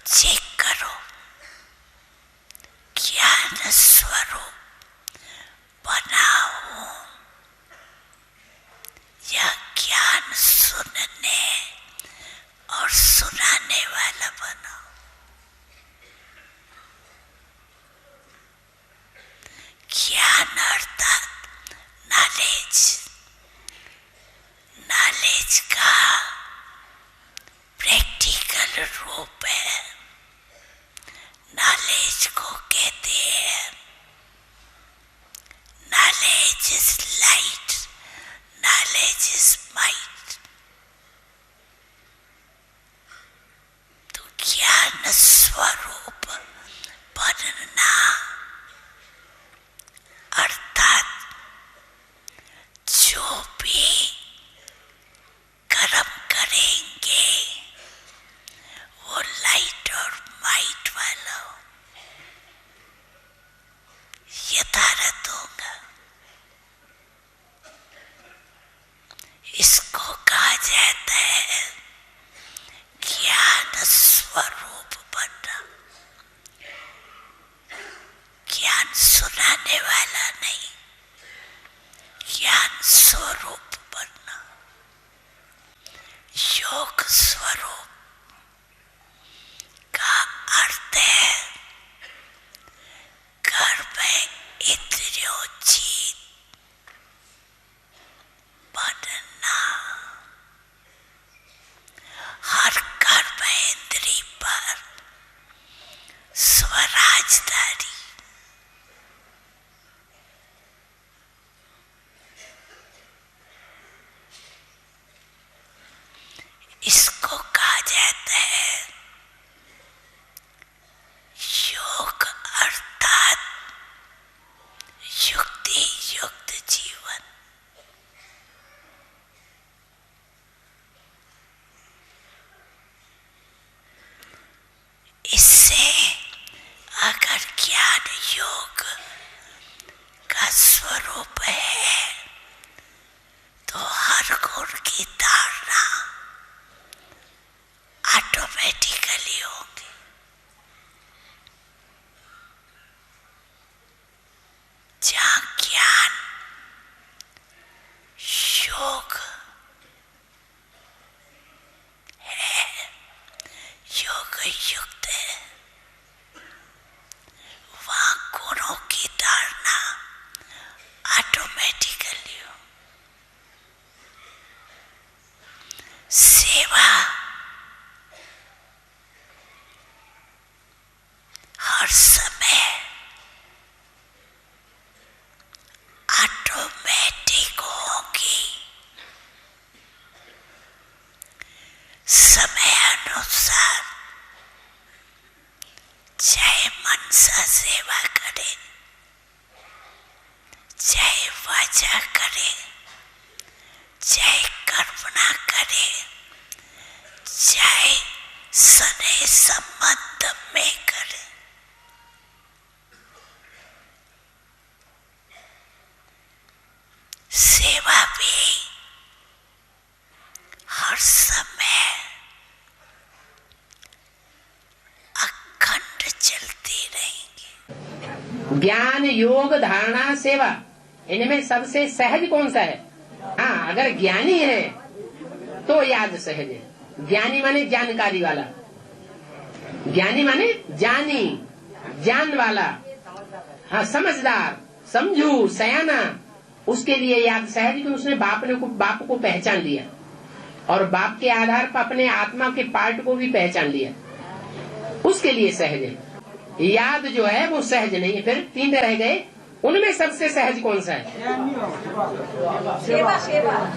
Check करो, ज्ञान स्वरूप बना हूं या ज्ञान सुनने और सुनाने वाला बनो। ज्ञान अर्थात नॉलेज, नॉलेज का प्रैक्टिकल रूप है। नॉलेज को कहते हैं knowledge is light, knowledge is might. तो ज्ञान स्वरूप बनना अर्थात जो भी कर्म करेंगे वो लाइट और माइट वाला यथार्थ होगा। इसको कहा जाता है ज्ञान स्वरूप बनना। ज्ञान सुनाने वाला नहीं, ज्ञान स्वरूप बनना। योग स्वरूप का अर्थ है घर में इंद्रियोचित बनना। हर कर्म इंद्रिय पर स्वराजदारी। इसको कहा जाता है योग अर्थात युक्ति युक्त जीवन। इससे अगर ज्ञान योग का स्वरूप है तो हर गुण की धारणा ऑटोमेटिकली होगी। जहाँ ज्ञान योग है, योग युक्त है, वहाँ गुणों की धारणा ऑटोमेटिकली हो। सेवा हर समय ऑटोमेटिक होगी। समय अनुसार चाहे मन से सेवा करे, चाहे वाचा करे, चाहे कर्म ना करे, चाहे स्नेह संबंध में करे, सेवा भी हर समय अखंड चलती रहेंगी। ज्ञान योग धारणा सेवा, इनमें सबसे सहज कौन सा है? हाँ, अगर ज्ञानी है तो याद सहज है। ज्ञानी माने जानकारी वाला, ज्ञानी माने जानी, जान वाला, हाँ समझदार, समझू, सयाना। उसके लिए याद सहज कि उसने बाप को पहचान लिया और बाप के आधार पर अपने आत्मा के पार्ट को भी पहचान लिया, उसके लिए सहज है। याद जो है वो सहज नहीं है। फिर तीन रह गए, उनमें सबसे सहज कौन सा है? सेवा।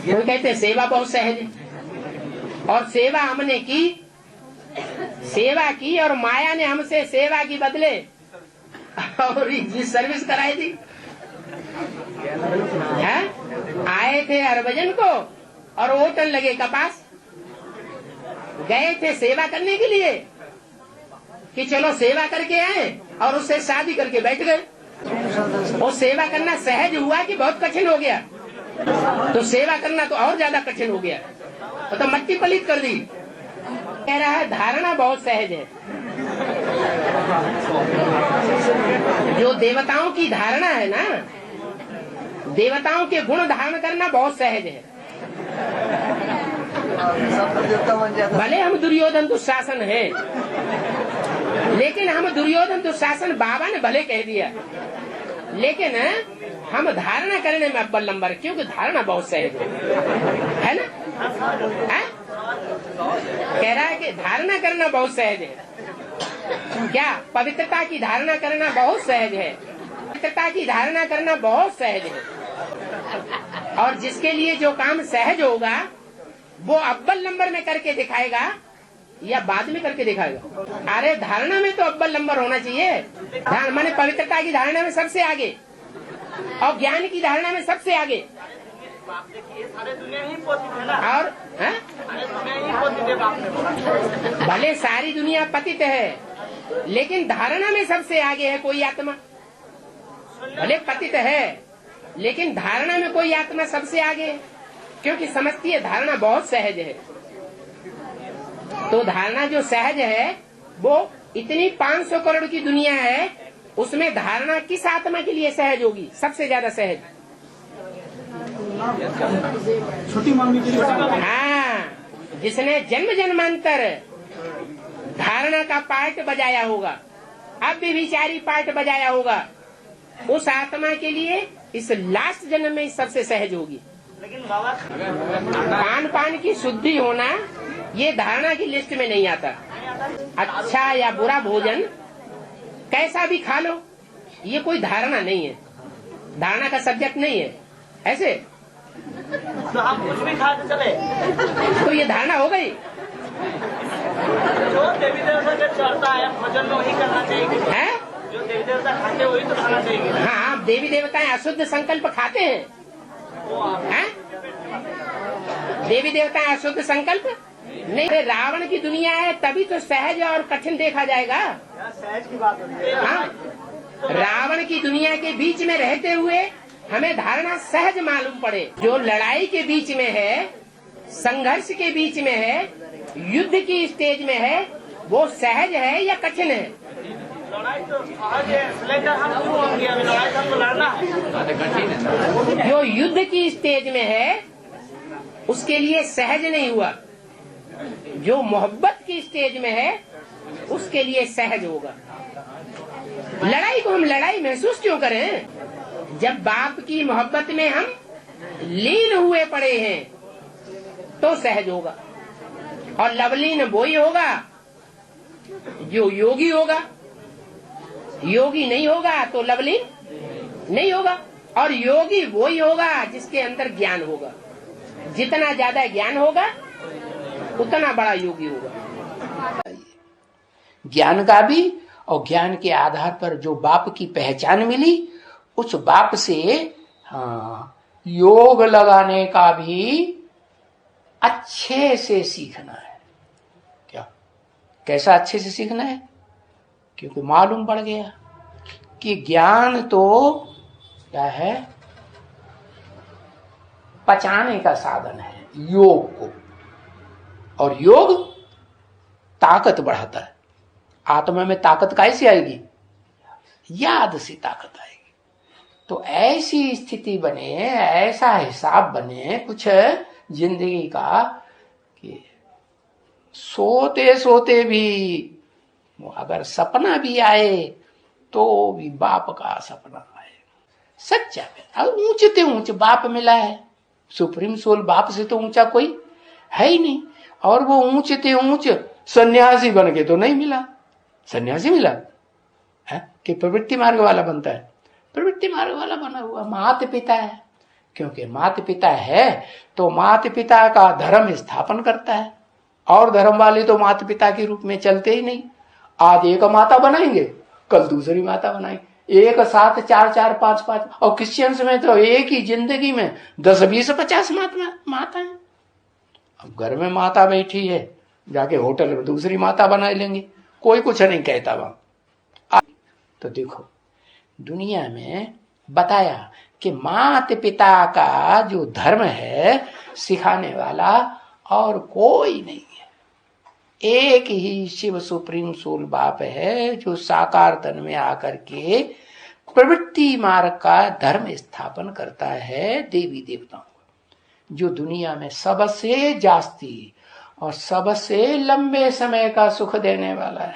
वो कहते हैं सेवा बहुत सहज है। और सेवा हमने की, सेवा की और माया ने हमसे सेवा की बदले और सर्विस कराई थी। है? आए थे हरभजन को और ओटन लगे कपास, गए थे सेवा करने के लिए कि चलो सेवा करके आए और उससे शादी करके बैठ गए। वो सेवा करना सहज हुआ कि बहुत कठिन हो गया? तो सेवा करना तो और ज्यादा कठिन हो गया, तो मट्टी पलीत कर दी। कह रहा है धारणा बहुत सहज है, जो देवताओं की धारणा है ना, देवताओं के गुण धारण करना बहुत सहज है। भले हम दुर्योधन दुशासन है, लेकिन हम दुर्योधन दुशासन बाबा ने भले कह दिया, लेकिन हम धारणा करने में अव्वल नंबर, क्योंकि धारणा बहुत सहज है ना। है? कह रहा है कि धारणा करना बहुत सहज है। क्या? पवित्रता की धारणा करना बहुत सहज है। पवित्रता की धारणा करना बहुत सहज है। और जिसके लिए जो काम सहज होगा वो अव्वल नंबर में करके दिखाएगा या बाद में करके दिखाएगा? अरे धारणा में तो अव्वल नंबर होना चाहिए। माने पवित्रता की धारणा में सबसे आगे और ज्ञान की धारणा में सबसे आगे। और भले सारी दुनिया पतित है, लेकिन धारणा में सबसे आगे है कोई आत्मा। भले पतित है, लेकिन धारणा में कोई आत्मा सबसे आगे है, क्योंकि समझती है धारणा बहुत सहज है। तो धारणा जो सहज है वो इतनी 500 करोड़ की दुनिया है, उसमें धारणा किस आत्मा के लिए सहज होगी? सबसे ज्यादा सहज। छोटी मांगनी के लिए। हाँ, जिसने जन्म जन्मांतर धारणा का पार्ट बजाया होगा, अब भी विचारी पार्ट बजाया होगा, उस आत्मा के लिए इस लास्ट जन्म में सबसे सहज होगी। लेकिन पान की शुद्धि होना ये धारणा की लिस्ट में नहीं आता। अच्छा या बुरा भोजन कैसा भी खा लो, ये कोई धारणा नहीं है, धारणा का सब्जेक्ट नहीं है। ऐसे तो हम कुछ भी खाते चले तो ये धारणा हो गई। जो देवी देवता जब चढ़ता है भोजन में वही करना चाहिए है? जो देवी देवता खाते वही तो खाना चाहिए। हाँ, देवी देवताएं अशुद्ध संकल्प खाते हैं। देवी देवताएं अशुद्ध संकल्प नहीं। रावण की दुनिया है, तभी तो सहज और कठिन देखा जाएगा। सहज की बात होती है। हाँ, रावण की दुनिया के बीच में रहते हुए हमें धारणा सहज मालूम पड़े। जो लड़ाई के बीच में है, संघर्ष के बीच में है, युद्ध की स्टेज में है, वो सहज है या कठिन है? लड़ाई तो सहज है, लेकिन हम क्यों होंगे? अभी लड़ाई हमको लड़ना है। जो युद्ध की स्टेज में है उसके लिए सहज नहीं हुआ, जो मोहब्बत की स्टेज में है उसके लिए सहज होगा। लड़ाई को हम लड़ाई महसूस क्यों करें? जब बाप की मोहब्बत में हम लीन हुए पड़े हैं तो सहज होगा। और लवलीन वही होगा जो योगी होगा, योगी नहीं होगा तो लवलीन नहीं होगा। और योगी वही होगा जिसके अंदर ज्ञान होगा। जितना ज्यादा ज्ञान होगा उतना बड़ा योगी होगा। ज्ञान का भी, और ज्ञान के आधार पर जो बाप की पहचान मिली, उस बाप से योग लगाने का भी अच्छे से सीखना है। क्या? कैसा अच्छे से सीखना है? क्योंकि मालूम पड़ गया कि ज्ञान तो क्या है? पचाने का साधन है योग को, और योग ताकत बढ़ाता है। आत्मा में ताकत कैसे आएगी? याद से ताकत आएगी। तो ऐसी स्थिति बने, ऐसा हिसाब बने कुछ जिंदगी का कि सोते सोते भी अगर सपना भी आए तो भी बाप का सपना आए। सच्चा है। और ऊंचे ते ऊंचे बाप मिला है। सुप्रीम सोल बाप से तो ऊंचा कोई है ही नहीं। और वो ऊंचे ते ऊंच सन्यासी बन के तो नहीं मिला। सन्यासी मिला है कि प्रवृत्ति मार्ग वाला बनता है? प्रवृत्ति मार्ग वाला बना हुआ माता पिता है। क्योंकि माता पिता है तो माता पिता का धर्म स्थापन करता है। और धर्म वाले तो माता पिता के रूप में चलते ही नहीं। आज एक माता बनाएंगे, कल दूसरी माता बनाएंगे, एक साथ 4 4 5 5। और क्रिश्चियंस में तो एक ही जिंदगी में 10 20 50 माता है। अब घर में माता बैठी है, जाके होटल में दूसरी माता बना लेंगे, कोई कुछ नहीं कहता वहां। तो देखो दुनिया में बताया कि माता पिता का जो धर्म है सिखाने वाला और कोई नहीं है। एक ही शिव सुप्रीम सोल बाप है जो साकार तन में आकर के प्रवृत्ति मार्ग का धर्म स्थापन करता है देवी देवताओं को, जो दुनिया में सबसे जास्ती और सबसे लंबे समय का सुख देने वाला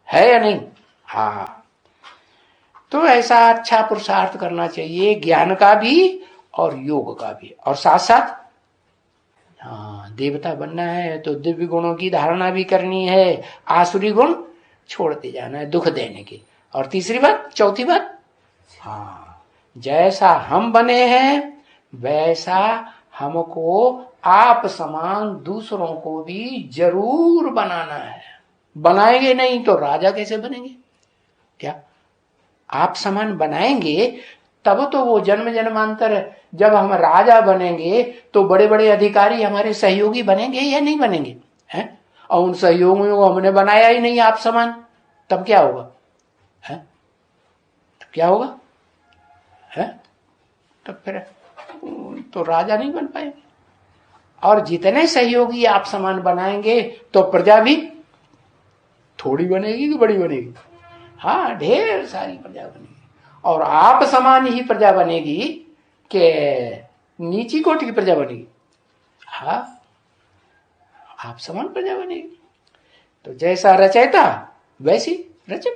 है या नहीं? हाँ, तो ऐसा अच्छा पुरुषार्थ करना चाहिए, ज्ञान का भी और योग का भी, और साथ साथ हाँ देवता बनना है तो दिव्य गुणों की धारणा भी करनी है, आसुरी गुण छोड़ते जाना है दुख देने की। और तीसरी बात, चौथी बात, हाँ जैसा हम बने हैं वैसा हमको आप समान दूसरों को भी जरूर बनाना है। बनाएंगे नहीं तो राजा कैसे बनेंगे? क्या आप समान बनाएंगे तब तो वो जन्म जन्मांतर जब हम राजा बनेंगे तो बड़े बड़े अधिकारी हमारे सहयोगी बनेंगे या नहीं बनेंगे? हैं? और उन सहयोगियों को हमने बनाया ही नहीं आप समान, तब क्या होगा? हैं? तब क्या होगा? हैं? तब फिर तो राजा नहीं बन पाएंगे। और जितने सहयोगी आप समान बनाएंगे तो प्रजा भी थोड़ी बनेगी कि बड़ी बनेगी? हाँ, ढेर सारी प्रजा बनेगी। और आप समान ही प्रजा बनेगी कि नीची कोटि की प्रजा बनेगी? हाँ, आप समान प्रजा बनेगी। तो जैसा रचयिता वैसी रचना।